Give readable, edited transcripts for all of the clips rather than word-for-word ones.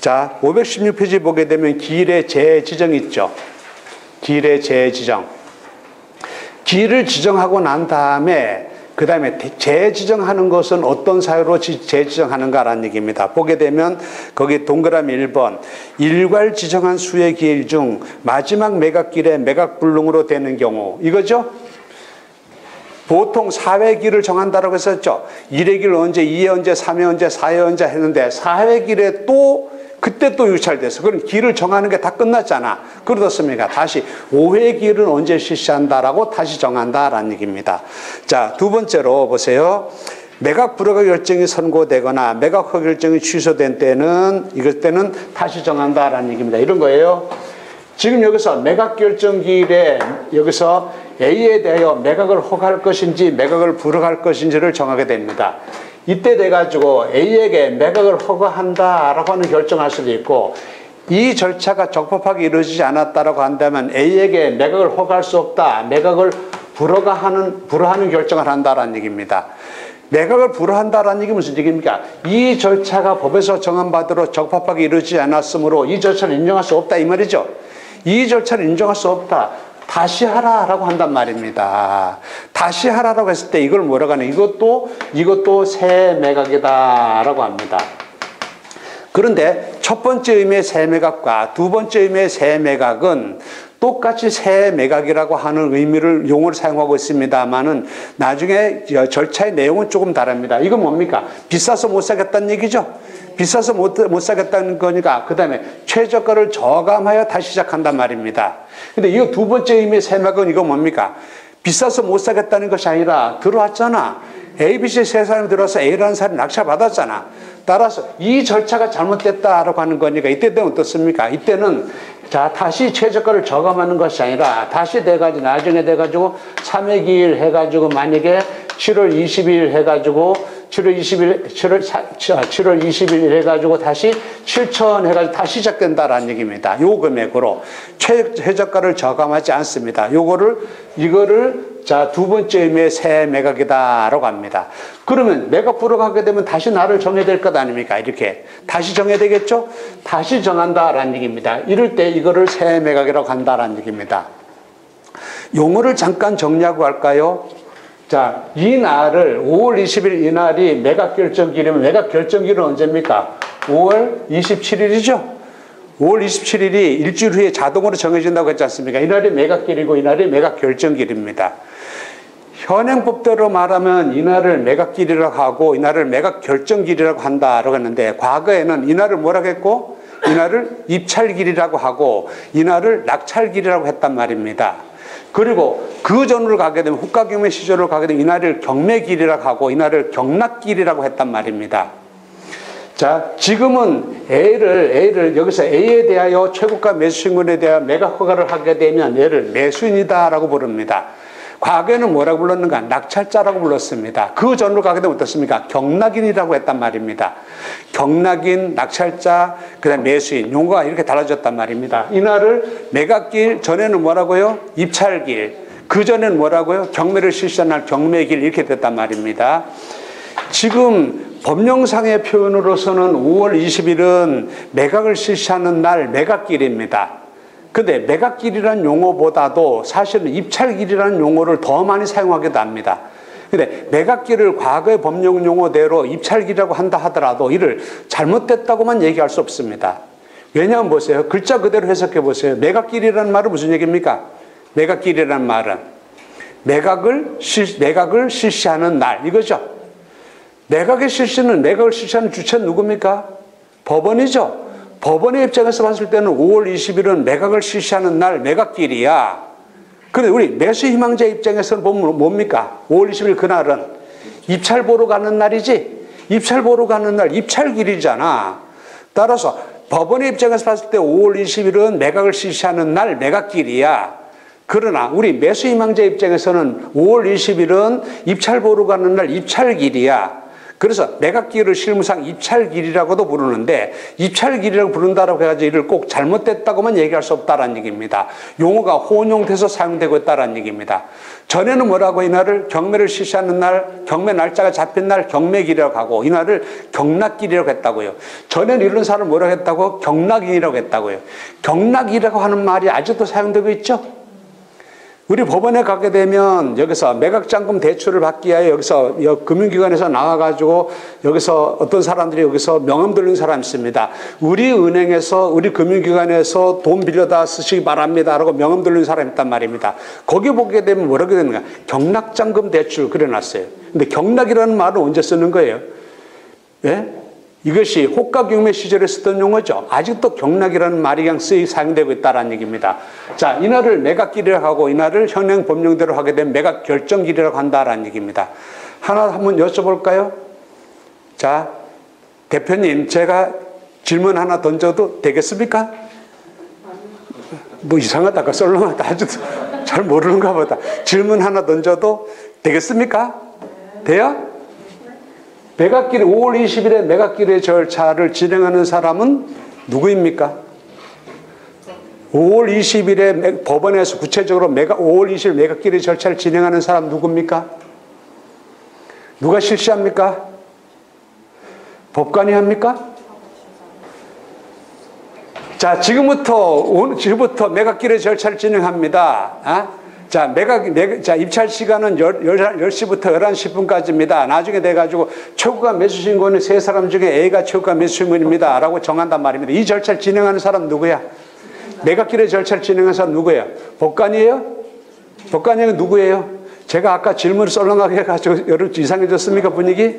자, 516페이지 보게 되면 기일의 재지정 있죠. 기일의 재지정. 기일을 지정하고 난 다음에 그 다음에 재지정하는 것은 어떤 사유로 재지정하는가라는 얘기입니다. 보게 되면 거기 동그라미 1번 일괄 지정한 수의 기일 중 마지막 매각기일에 매각불능으로 되는 경우 이거죠. 보통 4회 기일을 정한다라고 했었죠. 1회 기일 언제, 2회 언제, 3회 언제, 4회 언제 했는데 4회 기일에 또 그때 또 유찰돼서 그럼 기일을 정하는 게 다 끝났잖아. 그렇습니까? 다시 5회 기일은 언제 실시한다라고 다시 정한다라는 얘기입니다. 자, 두 번째로 보세요. 매각 불허가 결정이 선고되거나 매각 허가 결정이 취소된 때는 이것 때는 다시 정한다라는 얘기입니다. 이런 거예요. 지금 여기서 매각 결정 기일에 여기서 A에 대하여 매각을 허가할 것인지 매각을 불허할 것인지를 정하게 됩니다. 이때 돼가지고 A에게 매각을 허가한다라고 하는 결정할 수도 있고 이 절차가 적법하게 이루어지지 않았다라고 한다면 A에게 매각을 허가할 수 없다. 매각을 불허하는 결정을 한다라는 얘기입니다. 매각을 불허한다라는 얘기 무슨 얘기입니까? 이 절차가 법에서 정한 바대로 적법하게 이루어지지 않았으므로 이 절차를 인정할 수 없다 이 말이죠. 이 절차를 인정할 수 없다. 다시 하라라고 한단 말입니다. 다시 하라라고 했을 때 이걸 뭐라고 하냐? 이것도 새 매각이다라고 합니다. 그런데 첫 번째 의미의 새 매각과 두 번째 의미의 새 매각은 똑같이 새 매각이라고 하는 용어를 사용하고 있습니다만은 나중에 절차의 내용은 조금 다릅니다. 이건 뭡니까? 비싸서 못 사겠다는 얘기죠. 비싸서 못 사겠다는 거니까 그 다음에 최저가를 저감하여 다시 시작한단 말입니다. 근데 이 두 번째 의미의 새 매각은 이거 뭡니까? 비싸서 못 사겠다는 것이 아니라 들어왔잖아. A, B, C 세 사람이 들어와서 A라는 사람이 낙찰받았잖아. 따라서 이 절차가 잘못됐다라고 하는 거니까 이때 되면 어떻습니까? 이때는 자 다시 최저가를 저감하는 것이 아니라 다시 돼가지고 나중에 돼가지고 3회 기일 해가지고 만약에 7월 20일 해가지고 7월 20일 해가지고 다시 7천 해가지고 다시 시작된다라는 얘기입니다. 요 금액으로 최저가를 저감하지 않습니다. 이거를 자, 두 번째 의미의 새 매각이다라고 합니다. 그러면 매각 불허가 하게 되면 다시 날을 정해야 될 것 아닙니까? 이렇게. 다시 정해야 되겠죠? 다시 정한다라는 얘기입니다. 이럴 때 이거를 새 매각이라고 한다라는 얘기입니다. 용어를 잠깐 정리하고 갈까요? 자, 이 날을 5월 20일 이 날이 매각 결정기일이면 매각 결정기일은 언제입니까? 5월 27일이죠? 5월 27일이 일주일 후에 자동으로 정해진다고 했지 않습니까? 이날이 매각기일이고 이날이 매각 결정기일입니다. 현행법대로 말하면 이날을 매각기일이라고 하고 이날을 매각 결정기일이라고 한다라고 했는데 과거에는 이날을 뭐라고 했고 이날을 입찰기일이라고 하고 이날을 낙찰기일이라고 했단 말입니다. 그리고 그 전으로 가게 되면 후가경매 시절로 가게 되면 이날을 경매기일이라고 하고 이날을 경락기일이라고 했단 말입니다. 자, 지금은 A를 여기서 A에 대하여 최고가 매수인권에 대하여 매각 허가를 하게 되면 얘를 매수인이다라고 부릅니다. 과거에는 뭐라고 불렀는가? 낙찰자라고 불렀습니다. 그 전으로 가게 되면 어떻습니까? 경락인이라고 했단 말입니다. 경락인, 낙찰자, 그 다음 매수인, 용어가 이렇게 달라졌단 말입니다. 이날을 매각기일, 전에는 뭐라고요? 입찰기일. 그 전에는 뭐라고요? 경매를 실시한 날 경매기일 이렇게 됐단 말입니다. 지금 법령상의 표현으로서는 5월 20일은 매각을 실시하는 날 매각기일입니다. 근데 매각기일이라는 용어보다도 사실은 입찰기일이라는 용어를 더 많이 사용하기도 합니다. 근데 매각기일을 과거의 법령 용어대로 입찰기일이라고 한다 하더라도 이를 잘못됐다고만 얘기할 수 없습니다. 왜냐하면 보세요. 글자 그대로 해석해 보세요. 매각기일이라는 말은 무슨 얘기입니까? 매각기일이라는 말은 매각을 실시하는 날 이거죠. 매각을 실시하는 주체는 누굽니까? 법원이죠. 법원의 입장에서 봤을 때는 5월 20일은 매각을 실시하는 날 매각기일이야. 그런데 우리 매수 희망자 입장에서는 보면 뭡니까? 5월 20일 그날은 입찰 보러 가는 날이지. 입찰 보러 가는 날 입찰기일이잖아. 따라서 법원의 입장에서 봤을 때 5월 20일은 매각을 실시하는 날 매각기일이야. 그러나 우리 매수 희망자 입장에서는 5월 20일은 입찰 보러 가는 날 입찰기일이야. 그래서 매각기일을 실무상 입찰기일이라고도 부르는데 입찰기일이라고 부른다라고 해가지고 이를 꼭 잘못됐다고만 얘기할 수 없다라는 얘기입니다. 용어가 혼용돼서 사용되고 있다라는 얘기입니다. 전에는 뭐라고 이날을 경매를 실시하는 날, 경매 날짜가 잡힌 날 경매기일이라고 하고 이날을 경락기일이라고 했다고요. 전에는 이런 사람을 뭐라고 했다고? 경락이라고 했다고요. 경락이라고 하는 말이 아직도 사용되고 있죠. 우리 법원에 가게 되면 여기서 매각장금 대출을 받기 위하여 여기서 금융기관에서 나와가지고 여기서 어떤 사람들이 여기서 명함 들린 사람이 있습니다. 우리 은행에서 우리 금융기관에서 돈 빌려다 쓰시기 바랍니다 라고 명함 들린 사람이 있단 말입니다. 거기 보게 되면 뭐라고 되는가? 경락장금 대출 그려놨어요. 근데 경락이라는 말은 언제 쓰는 거예요? 예? 이것이 호가경매 시절에 쓰던 용어죠. 아직도 경락이라는 말이 그냥 사용되고 있다는 얘기입니다. 자, 이날을 매각기일이라고 하고 이날을 현행 법령대로 하게 되면 매각결정기일이라고 한다는 얘기입니다. 하나 한번 여쭤볼까요? 자, 대표님, 제가 질문 하나 던져도 되겠습니까? 뭐 이상하다, 아까 썰렁하다, 아주 잘 모르는가 보다. 질문 하나 던져도 되겠습니까? 돼요? 매각기일 5월 20일에 매각기일의 절차를 진행하는 사람은 누구입니까? 5월 20일에 법원에서 구체적으로 5월 20일 매각기일의 절차를 진행하는 사람 누굽니까? 누가 실시합니까? 법관이 합니까? 자, 지금부터 매각기일의 절차를 진행합니다. 자, 자, 입찰 시간은 10시부터 11시 10분까지입니다. 나중에 돼가지고 최고가 매수신고는 세 사람 중에 A가 최고가 매수신고입니다. 라고 정한단 말입니다. 이 절차를 진행하는 사람 누구야? 매각기일의 절차를 진행하는 사람 누구예요? 법관이에요? 법관이 누구예요? 제가 아까 질문을 썰렁하게 해가지고 여러분 이상해졌습니까? 분위기?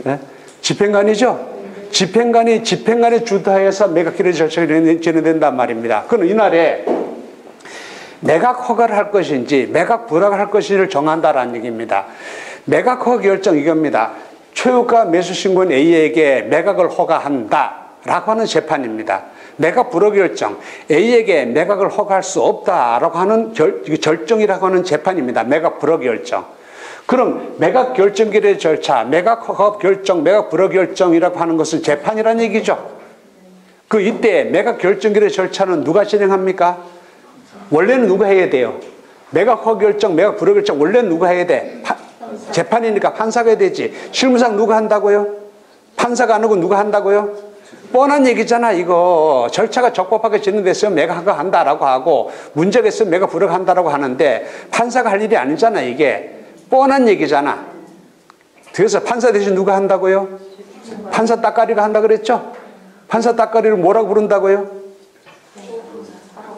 네? 집행관이죠? 집행관이 주도해서 매각기일의 절차가 진행된단 말입니다. 그럼 이날에 매각 허가를 할 것인지 매각 불허를 할 것인지를 정한다라는 얘기입니다. 매각 허가 결정 이겁니다. 최고가 매수 신고인 A에게 매각을 허가한다라고 하는 재판입니다. 매각 불허 결정, A에게 매각을 허가할 수 없다라고 하는 결정이라고 하는 재판입니다. 매각 불허 결정. 그럼 매각 결정기일의 절차, 매각 허가 결정, 매각 불허 결정이라고 하는 것은 재판이라는 얘기죠. 이때 매각 결정기일의 절차는 누가 진행합니까? 원래는 누가 해야 돼요? 매각 허가 결정, 매각 불허 결정 원래는 누가 해야 돼? 재판이니까 판사가 해야 되지. 실무상 누가 한다고요? 판사가 안 하고 누가 한다고요? 뻔한 얘기잖아 이거. 절차가 적법하게 진행됐으면 매각 허가한다라고 하고 문제가 있으면 매각 불허 한다라고 하는데 판사가 할 일이 아니잖아 이게. 뻔한 얘기잖아. 그래서 판사 대신 누가 한다고요? 판사 따까리가 한다 그랬죠? 판사 따까리를 뭐라고 부른다고요?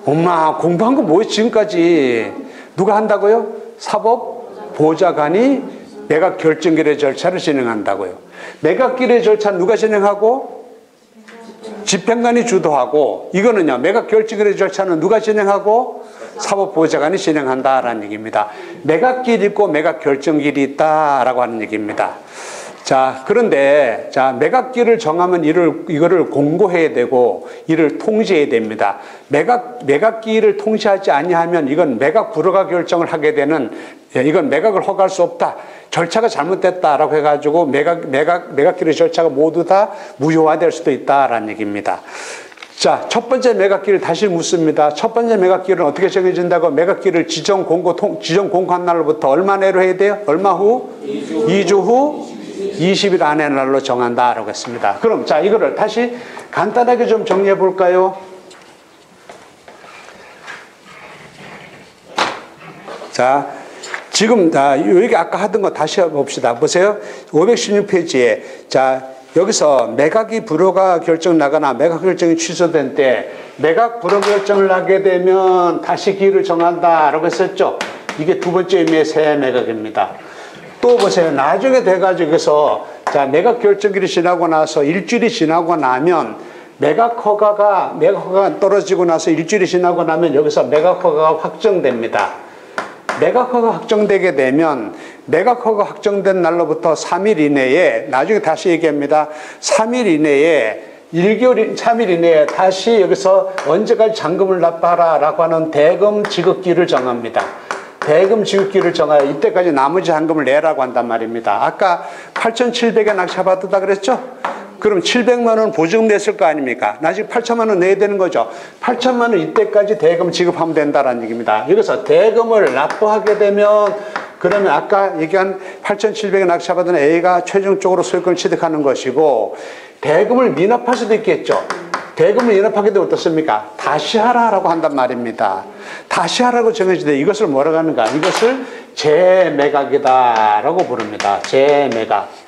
엄마 공부한 거 뭐예요 지금까지? 누가 한다고요? 사법보좌관이 매각 결정기일의 절차를 진행한다고요. 매각기일의 절차는 누가 진행하고? 집행관이 주도하고 이거는요 매각 결정기일의 절차는 누가 진행하고? 사법보좌관이 진행한다라는 얘기입니다. 매각기일이 있고 매각 결정기일이 있다라고 하는 얘기입니다. 자, 그런데, 자, 매각기일을 정하면 이거를 공고해야 되고, 이를 통지해야 됩니다. 매각기일을 통지하지 아니하면 이건 매각 불허가 결정을 하게 되는, 이건 매각을 허가할 수 없다. 절차가 잘못됐다라고 해가지고 매각기일의 절차가 모두 다 무효화될 수도 있다라는 얘기입니다. 자, 첫 번째 매각기일을 다시 묻습니다. 첫 번째 매각기일은 어떻게 정해진다고? 매각기일을 지정 공고한 날로부터 얼마 내로 해야 돼요? 얼마 후? 2주 후? 20일 안에 날로 정한다라고 했습니다. 그럼 자 이거를 다시 간단하게 좀 정리해 볼까요? 자 지금 여기 아까 하던 거 다시 봅시다. 보세요. 516페이지에 자 여기서 매각이 불허가 결정 나거나 매각 결정이 취소된 때 매각 불허 결정을 하게 되면 다시 기일을 정한다라고 했었죠. 이게 두 번째 의미의 새 매각입니다. 또 보세요. 나중에 돼가지고 자 매각 결정기일이 지나고 나서 일주일이 지나고 나면 매각 허가가 떨어지고 나서 일주일이 지나고 나면 여기서 매각 허가가 확정됩니다. 매각 허가 확정되게 되면 매각 허가 확정된 날로부터 3일 이내에 나중에 다시 얘기합니다. 3일 이내에 3일 이내에 다시 여기서 언제까지 잔금을 납부하라라고 하는 대금 지급기일을 정합니다. 대금 지급기를 정하여 이때까지 나머지 잔금을 내라고 한단 말입니다. 아까 8,700에 낚시받았다 그랬죠? 그럼 700만 원 보증금 냈을 거 아닙니까? 나중에 8천만 원 내야 되는 거죠. 8천만 원 이때까지 대금 지급하면 된다는 얘기입니다. 여기서 대금을 납부하게 되면 그러면 아까 얘기한 8,700에 낚시받은 A가 최종적으로 소유권을 취득하는 것이고 대금을 미납할 수도 있겠죠. 대금을 미납하게 되면 어떻습니까? 다시 하라라고 한단 말입니다. 다시 하라고 정해지는데 이것을 뭐라고 합니까? 이것을 재매각이다라고 부릅니다. 재매각.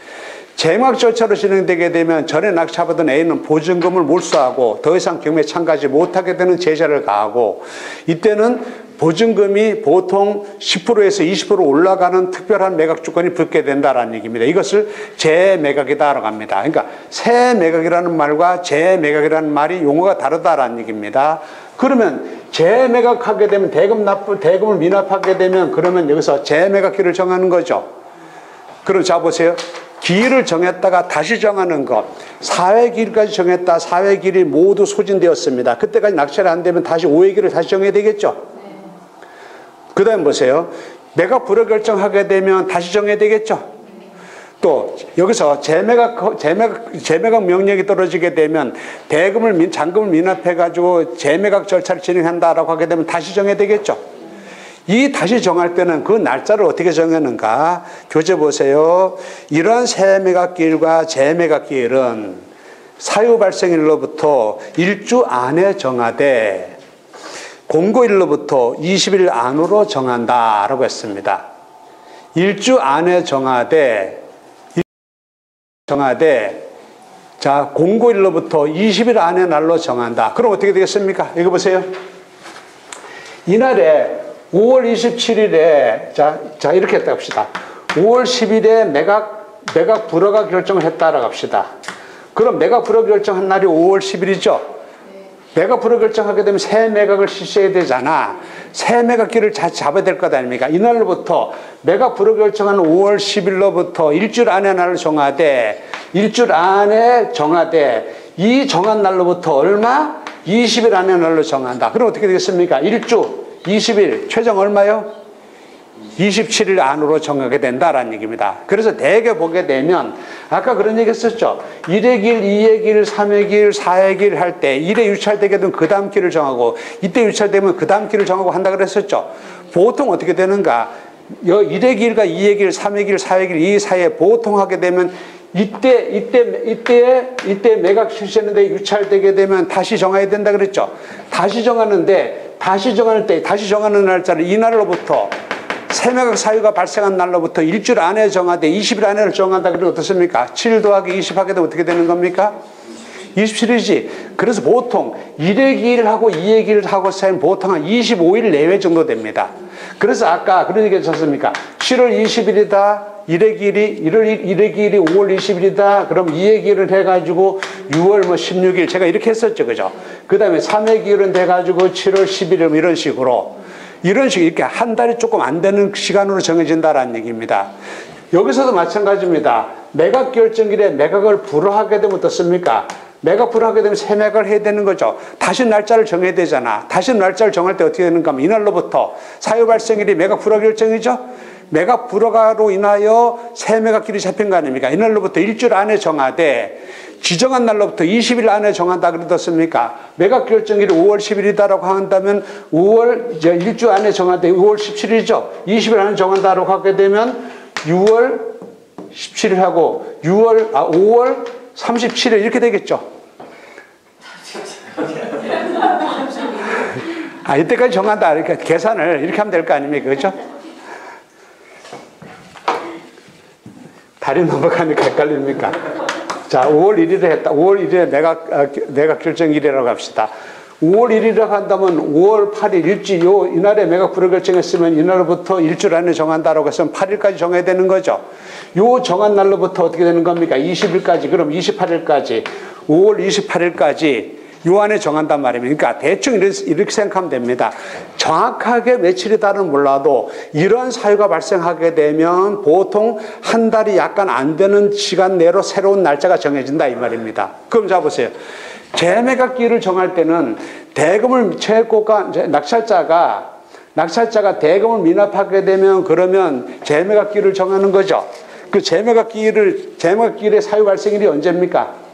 재매각 절차로 진행되게 되면 전에 낚시받은 A는 보증금을 몰수하고 더 이상 경매에 참가하지 못하게 되는 제재를 가하고 이때는 보증금이 보통 10%에서 20% 올라가는 특별한 매각 조건이 붙게 된다는 얘기입니다. 이것을 재매각이다라고 합니다. 그러니까 새 매각이라는 말과 재매각이라는 말이 용어가 다르다라는 얘기입니다. 그러면 재매각하게 되면 대금을 미납하게 되면 그러면 여기서 재매각기를 정하는 거죠. 그럼 자 보세요. 기일을 정했다가 다시 정하는 것. 4회 기일까지 정했다. 4회 기일이 모두 소진되었습니다. 그때까지 낚시를 안 되면 다시 5회 기일을 다시 정해야 되겠죠. 그 다음 보세요. 매각 불허 결정하게 되면 다시 정해야 되겠죠. 또 여기서 재매각 명령이 떨어지게 되면 잔금을 미납해가지고 재매각 절차를 진행한다라고 하게 되면 다시 정해야 되겠죠. 이 다시 정할 때는 그 날짜를 어떻게 정하는가? 교재 보세요. 이러한 새매각기일과 재매각기일은 사유 발생일로부터 1주 안에 정하되 공고일로부터 20일 안으로 정한다라고 했습니다. 1주 안에 정하되 자 공고일로부터 20일 안에 날로 정한다. 그럼 어떻게 되겠습니까? 이거 보세요. 이날에 5월 27일에 자 이렇게 했다 합시다. 5월 10일에 매각 불허가 결정을 했다라고 합시다. 그럼 매각 불허 결정한 날이 5월 10일이죠. 매각 불허 결정하게 되면 새 매각을 실시해야 되잖아. 새 매각기를 잡아야 될 것 아닙니까? 이날로부터 매각 불허 결정한 5월 10일로부터 일주일 안에 날을 정하되 이 정한 날로부터 얼마? 20일 안에 날로 정한다. 그럼 어떻게 되겠습니까? 1주 20일 최종 얼마요? 27일 안으로 정하게 된다라는 얘기입니다. 그래서 대개 보게 되면 아까 그런 얘기 했었죠. 1회 길, 2회 길, 3회 길, 4회 길 할 때 1회 유찰되게 되면 그 다음 길을 정하고 이때 유찰되면 그 다음 길을 정하고 한다 그랬었죠. 보통 어떻게 되는가? 1회 길과 2회 길, 3회 길, 4회 길 이 사이에 보통 하게 되면 이때 매각 실시했는데 유찰되게 되면 다시 정해야 된다 그랬죠. 다시 정하는 날짜를 이날로부터 새매각 사유가 발생한 날로부터 일주일 안에 정하되 20일 안에 정한다. 그러면 어떻습니까? 7 더하기 20 하게 되면 어떻게 되는 겁니까? 27일이지. 그래서 보통 1회 기일하고 2회 기일하고 사이는 보통 한 25일 내외 정도 됩니다. 그래서 아까 그런 얘기 하셨습니까? 7월 20일이다. 1회 기일이 5월 20일이다. 그럼 2회 기일은 해가지고 6월 16일. 제가 이렇게 했었죠. 그죠? 그 다음에 3회 기일은 해가지고 7월 11일 이런 식으로. 이렇게 한 달이 조금 안 되는 시간으로 정해진다라는 얘기입니다. 여기서도 마찬가지입니다. 매각 결정일에 매각을 불허하게 되면 어떻습니까? 매각 불허하게 되면 새 매각을 해야 되는 거죠. 다시 날짜를 정해야 되잖아. 다시 날짜를 정할 때 어떻게 되는가 하면 이날로부터 사유 발생일이 매각 불허 결정이죠. 매각 불허가로 인하여 새 매각길이 잡힌 거 아닙니까? 이날로부터 일주일 안에 정하되 지정한 날로부터 20일 안에 정한다 그러셨습니까? 매각 결정일이 5월 10일이다라고 한다면 1주 안에 정한다. 5월 17일이죠. 20일 안에 정한다라고 하게 되면 6월 17일하고 5월 37일 이렇게 되겠죠. 이때까지 정한다. 이렇게 계산을 이렇게 하면 될 거 아닙니까? 그렇죠? 다리 넘어가니까 헷갈립니까? 자, 5월 1일에 했다. 5월 1일에 매각 결정일이라고 합시다. 5월 1일이라고 한다면 5월 8일 일주일 이날에 매각 불허 결정했으면 이날로부터 일주일 안에 정한다라고 했으면 8일까지 정해야 되는 거죠. 요 정한 날로부터 어떻게 되는 겁니까? 20일까지. 그럼 28일까지. 5월 28일까지 요 안에 정한단 말입니다. 그러니까 대충 이렇게 생각하면 됩니다. 정확하게 며칠이다는 몰라도 이런 사유가 발생하게 되면 보통 한 달이 약간 안 되는 시간 내로 새로운 날짜가 정해진다 이 말입니다. 그럼 자 보세요. 재매각기를 정할 때는 대금을 채권가 낚시자가 낙찰자가 대금을 미납하게 되면 그러면 재매각기일을 정하는 거죠. 그 재매각기일의 사유 발생일이 언제입니까?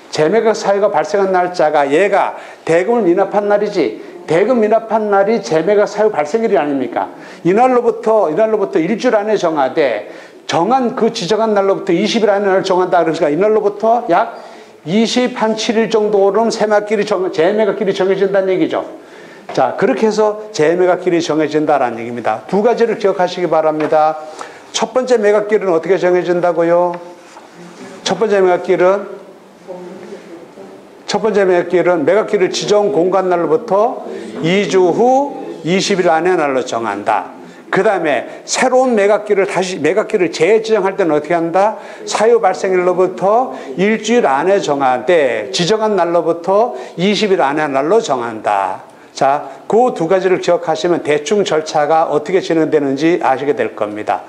재매각 사유가 발생한 날짜가 얘가 대금을 미납한 날이지, 대금 미납한 날이 재매각 사유 발생일이 아닙니까? 이날로부터 일주일 안에 정하되, 지정한 날로부터 20일 안에 날 정한다. 그러니까 이날로부터 약 27일 정도로는 재매각기일이 정해진다는 얘기죠. 자, 그렇게 해서 재매각기일이 정해진다라는 얘기입니다. 두 가지를 기억하시기 바랍니다. 첫 번째 매각기일은 어떻게 정해진다고요? 첫 번째 매각기일은 매각기일을 지정 공간 날로부터 2주 후 20일 안에 날로 정한다. 그 다음에 새로운 매각기일을 재지정할 때는 어떻게 한다? 사유 발생일로부터 일주일 안에 정하되 지정한 날로부터 20일 안에 날로 정한다. 자, 그 두 가지를 기억하시면 대충 절차가 어떻게 진행되는지 아시게 될 겁니다.